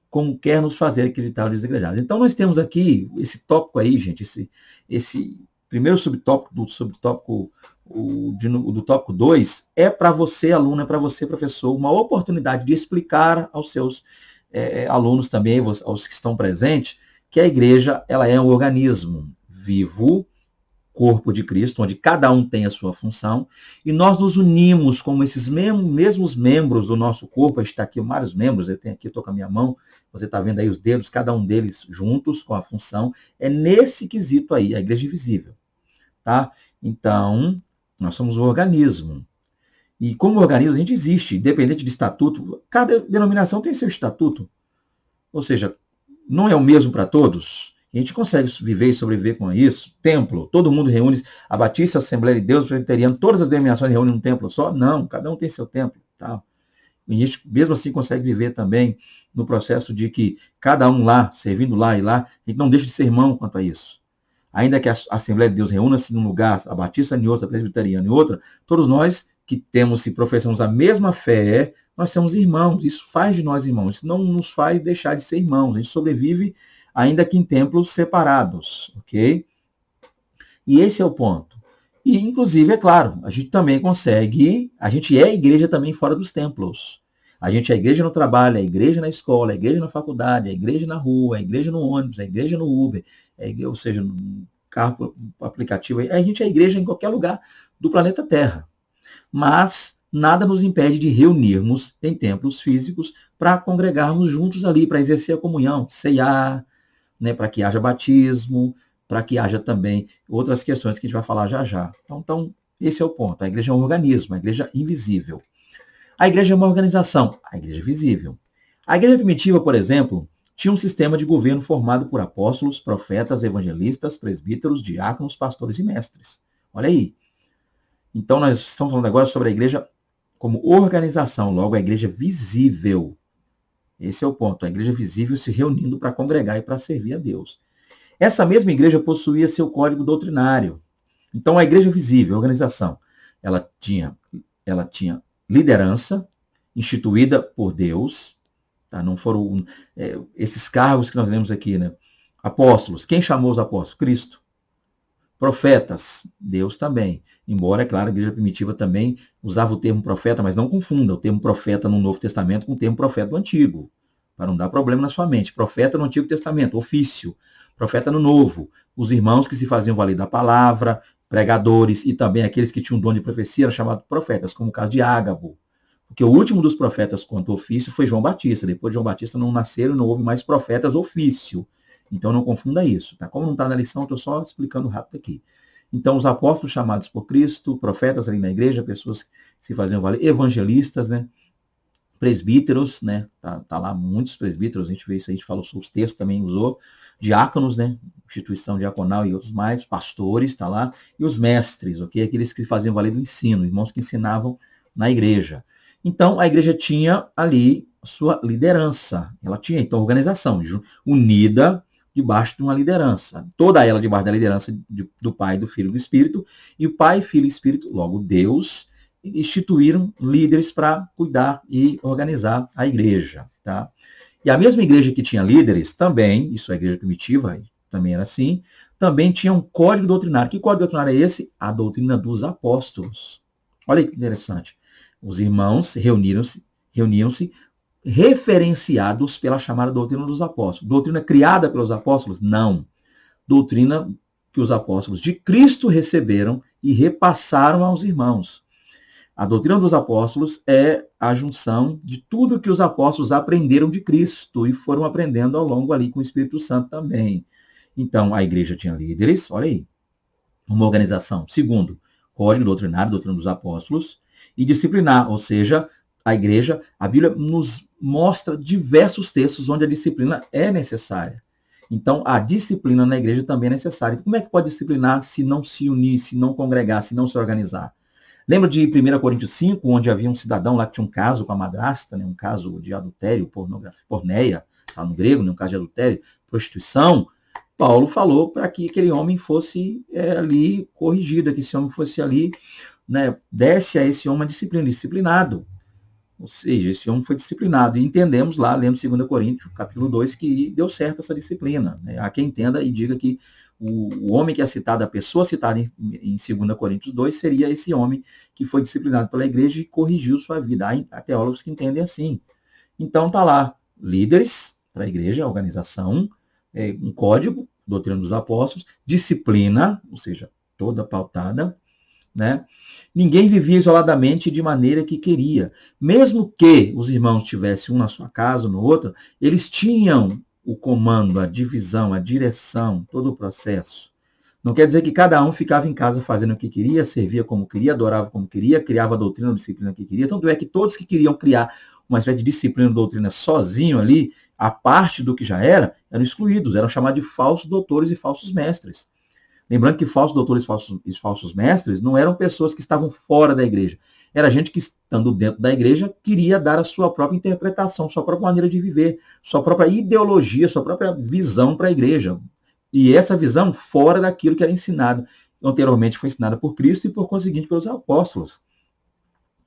como quer nos fazer acreditar os desigrejados. Então, nós temos aqui esse tópico aí, gente, esse primeiro subtópico do tópico 2 é para você, aluno, é para você, professor, uma oportunidade de explicar aos seus alunos também, aos que estão presentes, que a igreja ela é um organismo vivo, corpo de Cristo, onde cada um tem a sua função, e nós nos unimos como esses mesmos membros do nosso corpo. A gente está aqui, vários membros, eu tenho aqui, estou com a minha mão, você está vendo aí os dedos, cada um deles juntos com a função. É nesse quesito aí, a igreja invisível. Tá? Então, nós somos um organismo. E como organismo, a gente existe, independente de estatuto. Cada denominação tem seu estatuto. Ou seja, não é o mesmo para todos. A gente consegue viver e sobreviver com isso. Templo, todo mundo reúne. A Batista, a Assembleia de Deus, o Presbiteriano, todas as denominações reúnem num templo só? Não, cada um tem seu templo. Tá? E a gente, mesmo assim, consegue viver também no processo de que cada um lá, servindo lá e lá, a gente não deixa de ser irmão quanto a isso. Ainda que a Assembleia de Deus reúna-se num lugar, a Batista em outra, a Presbiteriana em outra, todos nós que temos e professamos a mesma fé, nós somos irmãos. Isso faz de nós irmãos. Isso não nos faz deixar de ser irmãos. A gente sobrevive ainda que em templos separados, ok? E esse é o ponto. E, inclusive, é claro, a gente também consegue, a gente é igreja também fora dos templos. A gente é igreja no trabalho, é igreja na escola, é igreja na faculdade, é igreja na rua, é igreja no ônibus, é igreja no Uber, ou seja, no carro, aplicativo. A gente é igreja em qualquer lugar do planeta Terra. Mas nada nos impede de reunirmos em templos físicos para congregarmos juntos ali, para exercer a comunhão, ceiar, né, para que haja batismo, para que haja também outras questões que a gente vai falar já já. Então, esse é o ponto. A igreja é um organismo, a igreja invisível. A igreja é uma organização, a igreja visível. A igreja primitiva, por exemplo, tinha um sistema de governo formado por apóstolos, profetas, evangelistas, presbíteros, diáconos, pastores e mestres. Olha aí. Então, nós estamos falando agora sobre a igreja como organização, logo a igreja visível. Esse é o ponto, a igreja visível se reunindo para congregar e para servir a Deus. Essa mesma igreja possuía seu código doutrinário. Então, a igreja visível, a organização, ela tinha liderança instituída por Deus, tá? Não foram esses cargos que nós lemos aqui, né? Apóstolos, quem chamou os apóstolos? Cristo. Profetas, Deus também. Embora, é claro, a igreja primitiva também usava o termo profeta, mas não confunda o termo profeta no Novo Testamento com o termo profeta do Antigo, para não dar problema na sua mente. Profeta no Antigo Testamento, ofício. Profeta no Novo, os irmãos que se faziam valer da palavra, pregadores e também aqueles que tinham dom de profecia eram chamados profetas, como o caso de Ágabo. Porque o último dos profetas quanto ofício foi João Batista. Depois de João Batista não nasceram e não houve mais profetas ofício. Então não confunda isso. Tá? Como não está na lição, estou só explicando rápido aqui. Então os apóstolos chamados por Cristo, profetas ali na igreja, pessoas que se faziam valer, evangelistas, né? Presbíteros, né? Tá lá muitos presbíteros, a gente vê isso aí, a gente falou sobre os textos, também usou. Diáconos, né? Instituição diaconal e outros mais, pastores, tá lá. E os mestres, ok? Aqueles que faziam valer do ensino, irmãos que ensinavam na igreja. Então, a igreja tinha ali sua liderança. Ela tinha, então, organização, unida debaixo de uma liderança. Toda ela debaixo da liderança do Pai, do Filho e do Espírito. E o Pai, Filho e Espírito, logo Deus, instituíram líderes para cuidar e organizar a igreja. Tá? E a mesma igreja que tinha líderes também, isso é a igreja primitiva, também era assim, também tinha um código doutrinário. Que código doutrinário é esse? A doutrina dos apóstolos. Olha que interessante. Os irmãos reuniam-se referenciados pela chamada doutrina dos apóstolos. Doutrina criada pelos apóstolos? Não. Doutrina que os apóstolos de Cristo receberam e repassaram aos irmãos. A doutrina dos apóstolos é a junção de tudo que os apóstolos aprenderam de Cristo e foram aprendendo ao longo ali com o Espírito Santo também. Então, a igreja tinha líderes, olha aí, uma organização. Segundo, código doutrinário, doutrina dos apóstolos, e disciplinar, ou seja, a igreja, a Bíblia nos mostra diversos textos onde a disciplina é necessária. Então, a disciplina na igreja também é necessária. Como é que pode disciplinar se não se unir, se não congregar, se não se organizar? Lembra de 1 Coríntios 5, onde havia um cidadão lá que tinha um caso com a madrasta, né, um caso de adultério, pornografia, porneia, tá no grego, né, um caso de adultério, prostituição? Paulo falou para que aquele homem fosse ali corrigido, que esse homem fosse ali, né, desse a esse homem uma disciplina, disciplinado. Ou seja, esse homem foi disciplinado. E entendemos lá, lemos 2 Coríntios, capítulo 2, que deu certo essa disciplina. Né? Há quem entenda e diga que o homem que é citado, a pessoa citada em 2 Coríntios 2, seria esse homem que foi disciplinado pela igreja e corrigiu sua vida. Há teólogos que entendem assim. Então tá lá, líderes para a igreja, a organização, um código, doutrina dos apóstolos, disciplina, ou seja, toda pautada, né? Ninguém vivia isoladamente de maneira que queria. Mesmo que os irmãos tivessem um na sua casa, no outro, eles tinham o comando, a divisão, a direção, todo o processo. Não quer dizer que cada um ficava em casa fazendo o que queria, servia como queria, adorava como queria, criava a doutrina ou disciplina que queria. Tanto é que todos que queriam criar uma espécie de disciplina ou doutrina sozinho ali, a parte do que já era, eram excluídos, eram chamados de falsos doutores e falsos mestres. Lembrando que falsos doutores e falsos mestres não eram pessoas que estavam fora da igreja. Era gente que, estando dentro da igreja, queria dar a sua própria interpretação, sua própria maneira de viver, sua própria ideologia, sua própria visão para a igreja. E essa visão fora daquilo que era ensinado, anteriormente foi ensinada por Cristo e, por conseguinte, pelos apóstolos.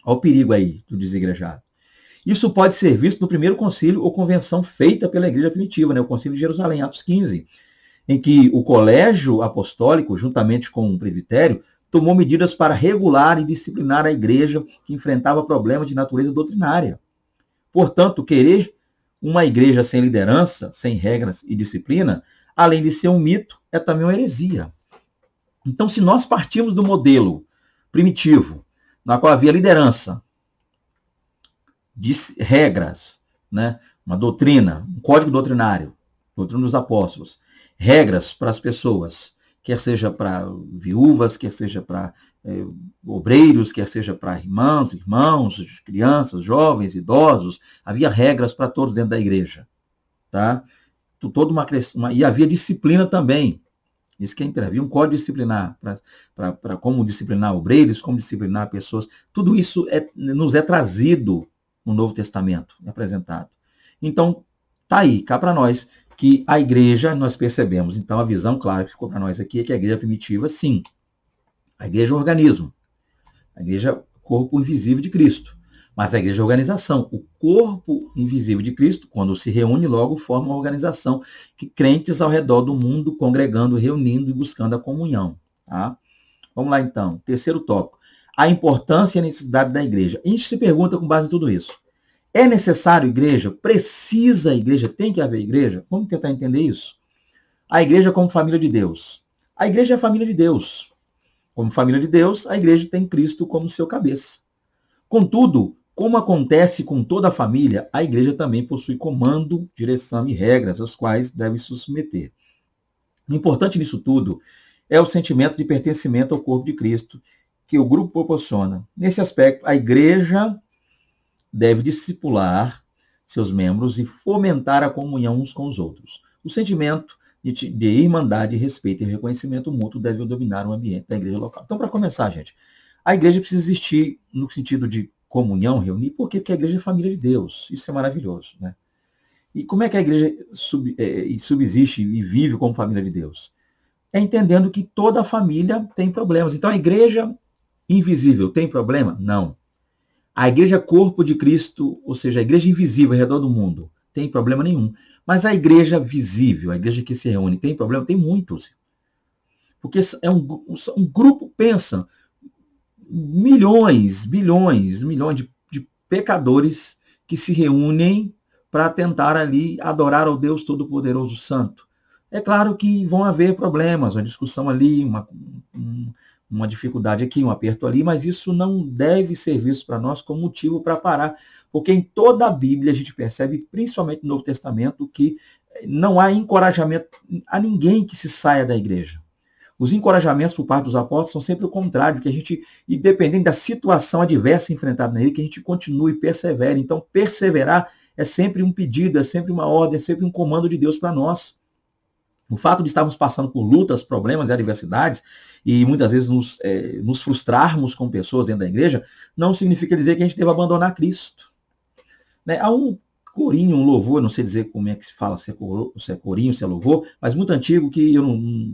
Olha o perigo aí do desigrejado. Isso pode ser visto no primeiro concílio ou convenção feita pela igreja primitiva, né? O concílio de Jerusalém, Atos 15, em que o colégio apostólico, juntamente com o presbitério, tomou medidas para regular e disciplinar a igreja que enfrentava problemas de natureza doutrinária. Portanto, querer uma igreja sem liderança, sem regras e disciplina, além de ser um mito, é também uma heresia. Então, se nós partimos do modelo primitivo, na qual havia liderança, regras, né, uma doutrina, um código doutrinário, doutrina dos apóstolos, regras para as pessoas, quer seja para viúvas, quer seja para obreiros, quer seja para irmãos, crianças, jovens, idosos, havia regras para todos dentro da igreja, tá? E havia disciplina também. Isso que havia um código disciplinar para como disciplinar obreiros, como disciplinar pessoas. Tudo isso nos é trazido no Novo Testamento, é apresentado. Então, tá aí, cá para nós, que a igreja, nós percebemos, então a visão clara que ficou para nós aqui é que a igreja primitiva, sim, a igreja é um organismo, a igreja é o corpo invisível de Cristo, mas a igreja é a organização, o corpo invisível de Cristo, quando se reúne, logo forma uma organização que crentes ao redor do mundo, congregando, reunindo e buscando a comunhão. Tá? Vamos lá então, terceiro tópico, a importância e a necessidade da igreja. A gente se pergunta com base em tudo isso, é necessário igreja? Precisa a igreja? Tem que haver igreja? Vamos tentar entender isso. A igreja como família de Deus. A igreja é a família de Deus. Como família de Deus, a igreja tem Cristo como seu cabeça. Contudo, como acontece com toda a família, a igreja também possui comando, direção e regras, às quais deve se submeter. O importante nisso tudo é o sentimento de pertencimento ao corpo de Cristo, que o grupo proporciona. Nesse aspecto, a igreja deve discipular seus membros e fomentar a comunhão uns com os outros. O sentimento de irmandade, respeito e reconhecimento mútuo deve dominar o ambiente da igreja local. Então, para começar, gente, a igreja precisa existir no sentido de comunhão, reunir, porque a igreja é família de Deus. Isso é maravilhoso, né? E como é que a igreja subsiste e vive como família de Deus? É entendendo que toda a família tem problemas. Então, a igreja invisível tem problema? Não. A igreja corpo de Cristo, ou seja, a igreja invisível ao redor do mundo, tem problema nenhum. Mas a igreja visível, a igreja que se reúne, tem problema? Tem muitos. Porque um grupo, pensa, milhões de pecadores que se reúnem para tentar ali adorar ao Deus Todo-Poderoso Santo. É claro que vão haver problemas, uma discussão ali, uma dificuldade aqui, um aperto ali, mas isso não deve ser visto para nós como motivo para parar, porque em toda a Bíblia a gente percebe, principalmente no Novo Testamento, que não há encorajamento a ninguém que se saia da igreja. Os encorajamentos por parte dos apóstolos são sempre o contrário, que a gente, independente da situação adversa enfrentada nele, que a gente continue e persevere. Então, perseverar é sempre um pedido, é sempre uma ordem, é sempre um comando de Deus para nós. O fato de estarmos passando por lutas, problemas e adversidades, e muitas vezes nos frustrarmos com pessoas dentro da igreja, não significa dizer que a gente deve abandonar Cristo. Né? Há um corinho, um louvor, não sei dizer como é que se fala, se é corinho, se é louvor, mas muito antigo, que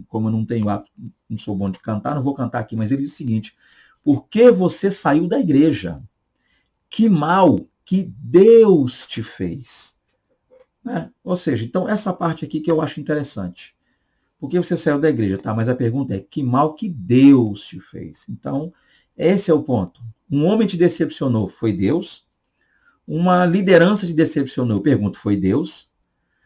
como eu não tenho hábito, não sou bom de cantar, não vou cantar aqui, mas ele diz o seguinte: por que você saiu da igreja? Que mal que Deus te fez. Né? Ou seja, então essa parte aqui que eu acho interessante. Por que você saiu da igreja? Tá, mas a pergunta é, que mal que Deus te fez? Então, esse é o ponto. Um homem te decepcionou, foi Deus? Uma liderança te decepcionou, eu pergunto, foi Deus?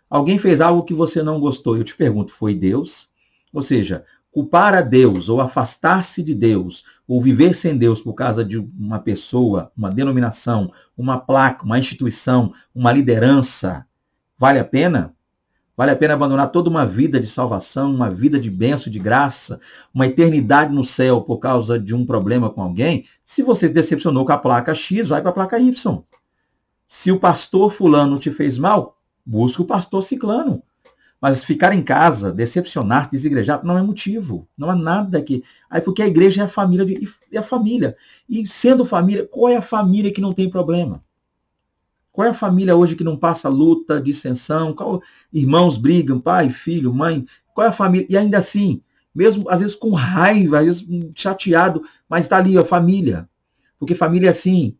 Alguém fez algo que você não gostou, eu te pergunto, foi Deus? Ou seja, culpar a Deus, ou afastar-se de Deus, ou viver sem Deus por causa de uma pessoa, uma denominação, uma placa, uma instituição, uma liderança, vale a pena? Vale a pena abandonar toda uma vida de salvação, uma vida de bênção, de graça, uma eternidade no céu por causa de um problema com alguém? Se você se decepcionou com a placa X, vai para a placa Y. Se o pastor fulano te fez mal, busca o pastor ciclano. Mas ficar em casa, decepcionar, desigrejar, não é motivo. Não há nada que... Aí porque a igreja é a família. É a família. E sendo família, qual é a família que não tem problema? Qual é a família hoje que não passa luta, dissensão? Irmãos brigam, pai, filho, mãe. Qual é a família? E ainda assim, mesmo às vezes com raiva, às vezes chateado, mas está ali a família. Porque família é assim,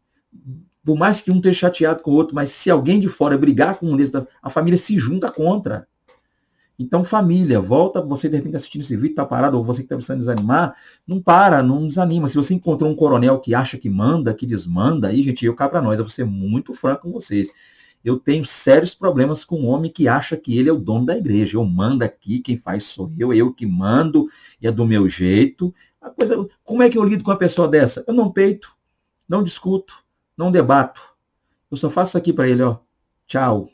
por mais que um esteja chateado com o outro, mas se alguém de fora brigar com um desses, a família se junta contra. Então, família, volta, você de repente assistindo esse vídeo, está parado, ou você que está precisando desanimar, não para, não desanima. Se você encontrou um coronel que acha que manda, que desmanda, aí, gente, eu cá para nós, eu vou ser muito franco com vocês. Eu tenho sérios problemas com um homem que acha que ele é o dono da igreja. Eu mando aqui, quem faz sou eu que mando, e é do meu jeito. A coisa, como é que eu lido com uma pessoa dessa? Eu não peito, não discuto, não debato. Eu só faço isso aqui para ele, ó. Tchau.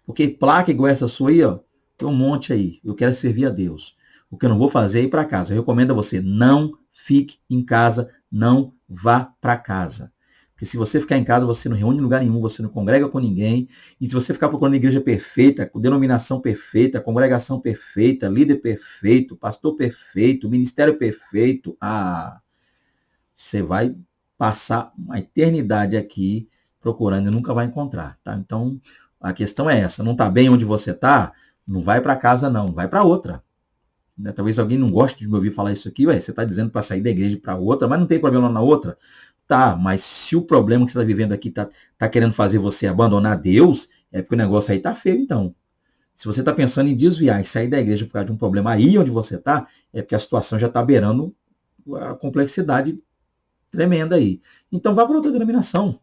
Porque placa igual essa sua aí, ó, tem um monte aí. Eu quero servir a Deus. O que eu não vou fazer é ir para casa. Eu recomendo a você, não fique em casa, não vá para casa. Porque se você ficar em casa, você não reúne em lugar nenhum, você não congrega com ninguém. E se você ficar procurando a igreja perfeita, com denominação perfeita, congregação perfeita, líder perfeito, pastor perfeito, ministério perfeito, você vai passar uma eternidade aqui procurando e nunca vai encontrar, tá? Então, a questão é essa, não está bem onde você está, não vai para casa não, vai para outra. Né? Talvez alguém não goste de me ouvir falar isso aqui, ué, você está dizendo para sair da igreja para outra, mas não tem problema na outra. Tá, mas se o problema que você está vivendo aqui tá querendo fazer você abandonar Deus, é porque o negócio aí tá feio então. Se você está pensando em desviar e sair da igreja por causa de um problema aí onde você está, é porque a situação já está beirando a complexidade tremenda aí. Então vá para outra denominação.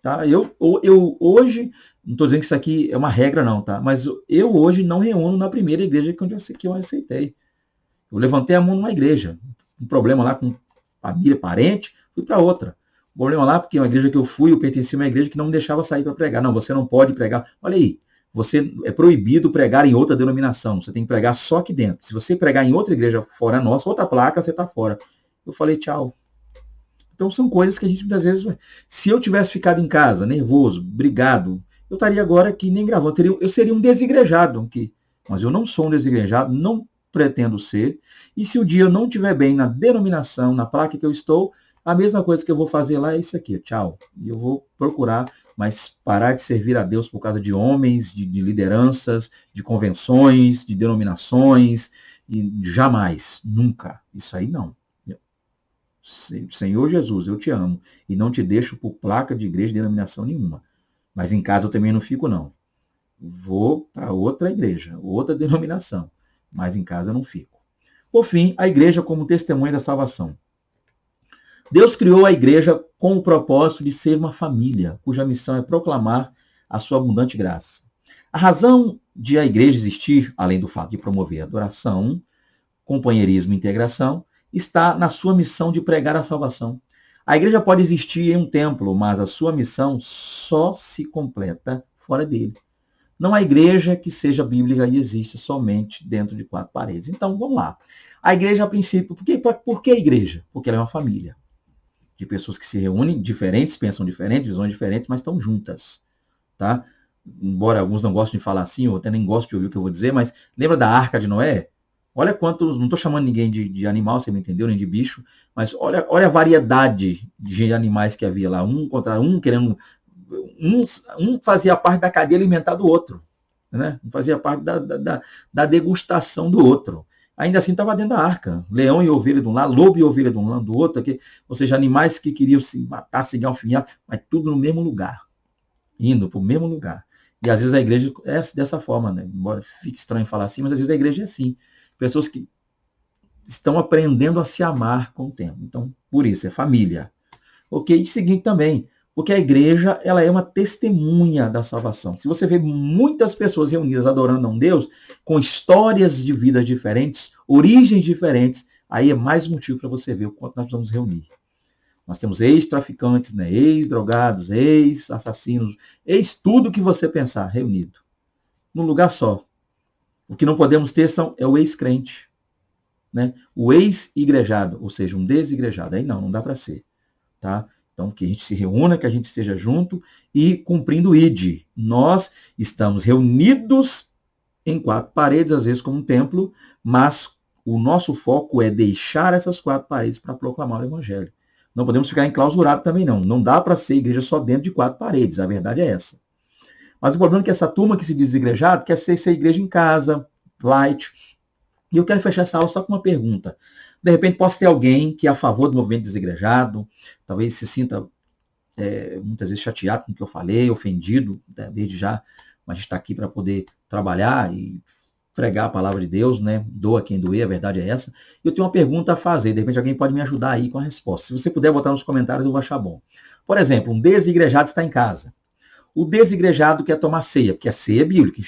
Tá? Eu hoje, não estou dizendo que isso aqui é uma regra não, tá? Mas eu hoje não reúno na primeira igreja que eu aceitei. Eu levantei a mão numa igreja, um problema lá com família, parente, fui para outra. Um problema lá porque uma igreja que eu fui, eu pertencia a uma igreja que não me deixava sair para pregar. Não, você não pode pregar. Olha aí, você é proibido pregar em outra denominação. Você tem que pregar só aqui dentro. Se você pregar em outra igreja fora nossa, outra placa, você está fora. Eu falei tchau. Então são coisas que a gente muitas vezes... Se eu tivesse ficado em casa, nervoso, brigado, eu estaria agora aqui nem gravando. Eu seria um desigrejado aqui. Mas eu não sou um desigrejado, não pretendo ser. E se o dia eu não estiver bem na denominação, na placa que eu estou, a mesma coisa que eu vou fazer lá é isso aqui. Tchau. E eu vou procurar, mas parar de servir a Deus por causa de homens, de lideranças, de convenções, de denominações. E jamais. Nunca. Isso aí não. Senhor Jesus, eu te amo e não te deixo por placa de igreja de denominação nenhuma. Mas em casa eu também não fico, não. Vou para outra igreja, outra denominação. Mas em casa eu não fico. Por fim, a igreja como testemunha da salvação. Deus criou a igreja com o propósito de ser uma família, cuja missão é proclamar a sua abundante graça. A razão de a igreja existir, além do fato de promover adoração, companheirismo e integração, está na sua missão de pregar a salvação. A igreja pode existir em um templo, mas a sua missão só se completa fora dele. Não há igreja que seja bíblica e existe somente dentro de quatro paredes. Então, vamos lá. A igreja, a princípio, por que a igreja? Porque ela é uma família de pessoas que se reúnem, diferentes, pensam diferentes, visões diferentes, mas estão juntas. Tá? Embora alguns não gostem de falar assim, ou até nem gostem de ouvir o que eu vou dizer, mas lembra da Arca de Noé? Olha quantos, não estou chamando ninguém de animal, você me entendeu, nem de bicho, mas olha a variedade de animais que havia lá, um contra um, querendo... Um fazia parte da cadeia alimentar do outro, né? Um fazia parte da degustação do outro. Ainda assim estava dentro da arca, leão e ovelha de um lado, lobo e ovelha de um lado do outro, aqui, ou seja, animais que queriam se matar, se alfinhar, mas tudo no mesmo lugar, indo para o mesmo lugar. E às vezes a igreja é dessa forma, né? Embora fique estranho falar assim, mas às vezes a igreja é assim. Pessoas que estão aprendendo a se amar com o tempo. Então, por isso, é família. Ok? E seguinte também, porque a igreja ela é uma testemunha da salvação. Se você vê muitas pessoas reunidas adorando a um Deus, com histórias de vidas diferentes, origens diferentes, aí é mais motivo para você ver o quanto nós vamos reunir. Nós temos ex-traficantes, né? Ex-drogados, ex-assassinos, ex-tudo que você pensar reunido, num lugar só. O que não podemos ter é o ex-crente, né? O ex-igrejado, ou seja, um desigrejado. Aí não dá para ser. Tá? Então, que a gente se reúna, que a gente esteja junto e cumprindo o ID. Nós estamos reunidos em quatro paredes, às vezes como um templo, mas o nosso foco é deixar essas quatro paredes para proclamar o evangelho. Não podemos ficar enclausurado também, não. Não dá para ser igreja só dentro de quatro paredes, a verdade é essa. Mas o problema é que essa turma que se diz igrejado quer ser igreja em casa, light. E eu quero fechar essa aula só com uma pergunta. De repente, possa ter alguém que é a favor do movimento desigrejado, talvez se sinta muitas vezes chateado com o que eu falei, ofendido, né, desde já, mas a gente está aqui para poder trabalhar e pregar a palavra de Deus, né? Doa quem doer, a verdade é essa. Eu tenho uma pergunta a fazer, de repente alguém pode me ajudar aí com a resposta. Se você puder botar nos comentários, eu vou achar bom. Por exemplo, um desigrejado está em casa. O desigrejado quer tomar ceia, porque a ceia é bíblica.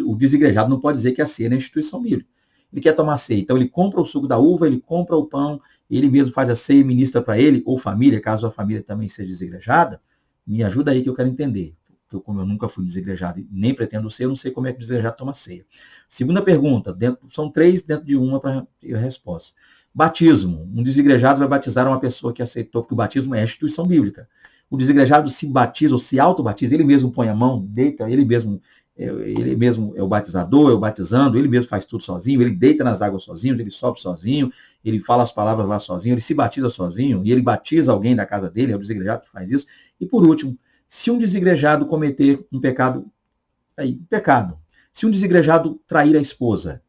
O desigrejado não pode dizer que a ceia é na instituição bíblica. Ele quer tomar ceia, então ele compra o suco da uva, ele compra o pão, ele mesmo faz a ceia e ministra para ele, ou família, caso a família também seja desigrejada. Me ajuda aí que eu quero entender. Porque como eu nunca fui desigrejado e nem pretendo ser, eu não sei como é que o desigrejado toma ceia. Segunda pergunta, são três dentro de uma para a resposta. Batismo. Um desigrejado vai batizar uma pessoa que aceitou, porque o batismo é a instituição bíblica. O desigrejado se batiza ou se auto-batiza, ele mesmo põe a mão, deita, ele mesmo é o batizador, é o batizando, ele mesmo faz tudo sozinho, ele deita nas águas sozinho, ele sobe sozinho, ele fala as palavras lá sozinho, ele se batiza sozinho, e ele batiza alguém da casa dele, é o desigrejado que faz isso. E por último, se um desigrejado cometer um pecado, se um desigrejado trair a esposa,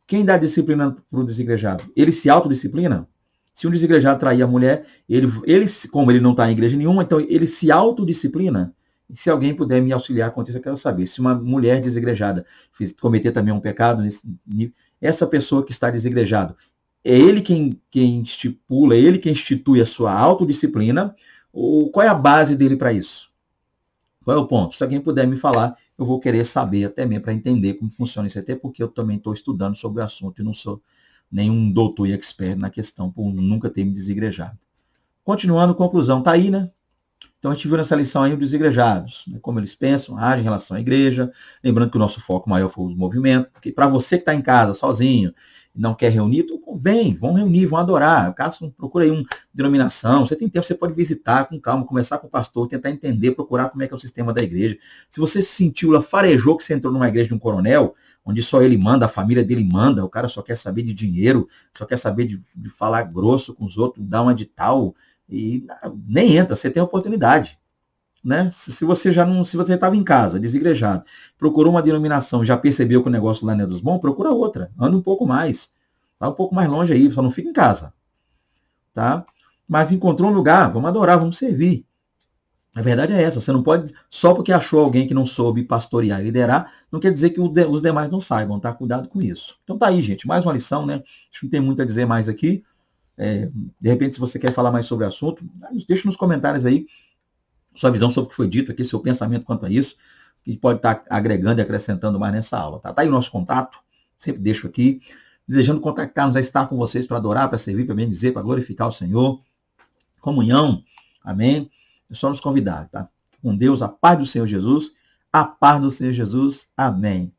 quem dá disciplina para o desigrejado? Ele se autodisciplina? Se um desigrejado trair a mulher, ele como ele não está em igreja nenhuma, então ele se autodisciplina. E se alguém puder me auxiliar com isso, eu quero saber. Se uma mulher desigrejada cometer também um pecado, essa pessoa que está desigrejado, é ele quem estipula, é ele quem institui a sua autodisciplina, ou qual é a base dele para isso? Qual é o ponto? Se alguém puder me falar, eu vou querer saber até mesmo para entender como funciona isso, até porque eu também estou estudando sobre o assunto e não sou nenhum doutor e expert na questão por nunca ter me desigrejado. Continuando, conclusão, tá aí, né? Então a gente viu nessa lição aí os desigrejados, né, como eles pensam, agem em relação à igreja, lembrando que o nosso foco maior foi o movimento, porque para você que está em casa sozinho e não quer reunir, então vem, vão reunir, vão adorar. Caso procure aí uma denominação, você tem tempo, você pode visitar com calma, conversar com o pastor, tentar entender, procurar como é que é o sistema da igreja. Se você se sentiu, farejou que você entrou numa igreja de um coronel, onde só ele manda, a família dele manda, o cara só quer saber de dinheiro, só quer saber de falar grosso com os outros, dar uma de tal, e nem entra, você tem a oportunidade. Né? Se você estava em casa, desigrejado, procurou uma denominação, já percebeu que o negócio lá não é dos bons, procura outra, anda um pouco mais, vai um pouco mais longe aí, só não fica em casa. Tá? Mas encontrou um lugar, vamos adorar, vamos servir. A verdade é essa, você não pode, só porque achou alguém que não soube pastorear e liderar, não quer dizer que os demais não saibam, tá? Cuidado com isso. Então tá aí, gente, mais uma lição, né? Acho que não tem muito a dizer mais aqui. De repente, se você quer falar mais sobre o assunto, deixa nos comentários aí sua visão sobre o que foi dito aqui, seu pensamento quanto a isso, que pode estar agregando e acrescentando mais nessa aula. Tá aí o nosso contato, sempre deixo aqui, desejando contactar-nos a estar com vocês para adorar, para servir, para bendizer, para glorificar o Senhor. Comunhão, amém? É só nos convidar, tá? Com Deus, a paz do Senhor Jesus, a paz do Senhor Jesus, amém.